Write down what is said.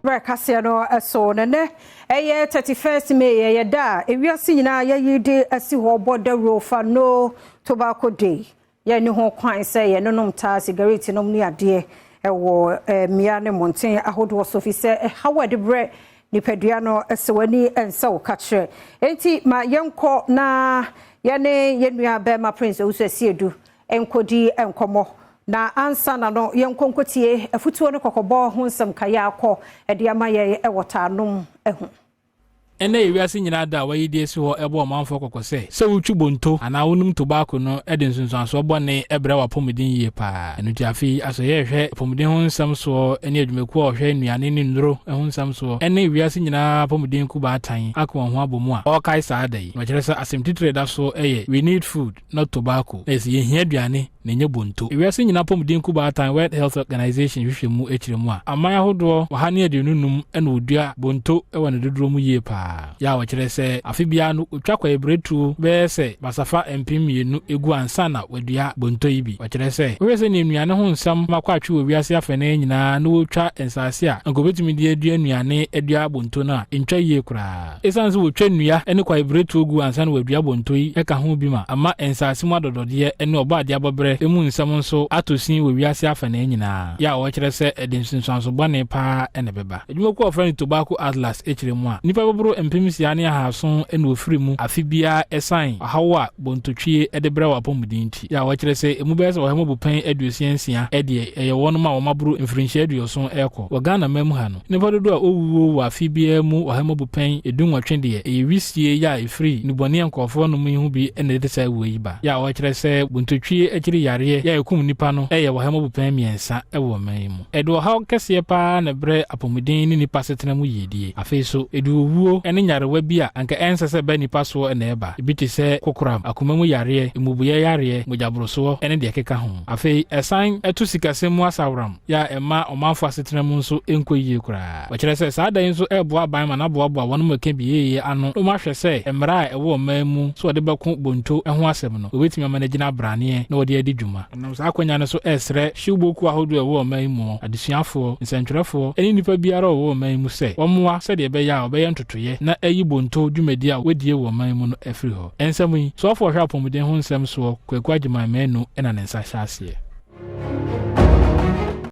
Premtobre Kasee no so nene eye 31st May ye da ewiase nyina ye yide asi ho border rofa no tobacco day ye ni ho kwan se ye nonom ta cigarette nom ni ade ewo mia ne monten ahodo so fi se hawade bre nipadua no esewani ensa wo kachre enti ma yenko na ye ne yenua be ma prince usasi edu enkodi enkomo na ansa na no yenkonkotie afutuo ne kokobo ho nsem kaya akọ ede amaye ewotanom ehu ene ewiase nyina da wayi die si ho ebo manfo kokose se wutwu bonto ana wonum tobacco no ede nsonsanso bone ebre wa pomidin yie pa enu tiafi aso ye hwe pomidin ho nsam so ene adwumeku ohwe nuane ni ndro ho nsam so ene ewiase nyina pomidin ku ba atan akọ ho abomu a o kai sa dai ma kire se asemtitre da so eye we need food not tobacco es ye hia aduane na nye bonto ewiase nyina pomidin ku ba atan World Health Organization hwehwe mu ekire mu a amaya hodo wa ha ne adununum ene odua bonto ewa ne dodoro mu yie pa ya wakire se afibia no otwakwa ebretu be se basafa empimienu egu ansa na wadua bonto ibi wakire se we se ne nuane ho nsam makwatwe owiase afene nyina no wotwa ensase a ngobetumi de adua nuane adua bonto na entwa yie kura esanse wotwa nua ene kwa ebretu ogu ansa na wadua bonto yi eka ho bi ma ama ensase mu adodode ene obade abobre emu nsam nso atosin owiase afene nyina ya wakire se edinsinsanso bone pa ene beba edwumaku ofrani tobacco atlas ekire mu a nipa bobro empimisia ne ahason ene ofiri mu afibia esan ahawa bontotwie edebre wa pomudin ti ya wakire se emu be se wo hemo bupan aduosiansia ede eye wono ma wo maburu mfirinhye aduoson eko wagana mamu ha no nipa dodo a owuwo wa afibia mu wo hemo bupan edunwatwe de ewisie ya efiri nibone enkofo no mu ihu bi ene de sai wo yiba ya wakire se bontotwie akiri yare ya ekum nipa no eye wo hemo bupan miensa ewo man mu edo ha kese pa na bre apomudin ni nipa setena mu yedie afeso edu owuo ene nyarewa bi a anka ensese ba nipa so ene eba ebiti se kokoram akomamu yare emubuye yare mojabroso ene de keka ho afei esan etu sikasemu asawram ya ema omanfo asetena mu nso enkoyie kura wakire se saa dan nso ebo aban ma na boaboa wono maka biye ano o ma hwe se emra ewo mamu so de beko bonto eho asem no obetimi managina brane na odi adi dwuma na saa akwanya no so esre hwuboku ahodo ewo mamu adesuafo nsentwerefo eni nipa biara ewo mamu se omoa se de be ya obeye ntotoye na ayi bonto dwumadi a wedie wo mamu no afiri ho ensam yi so afo hwa apomuden ho nsem so kwakwa agyeman manu ena ne nsa hyase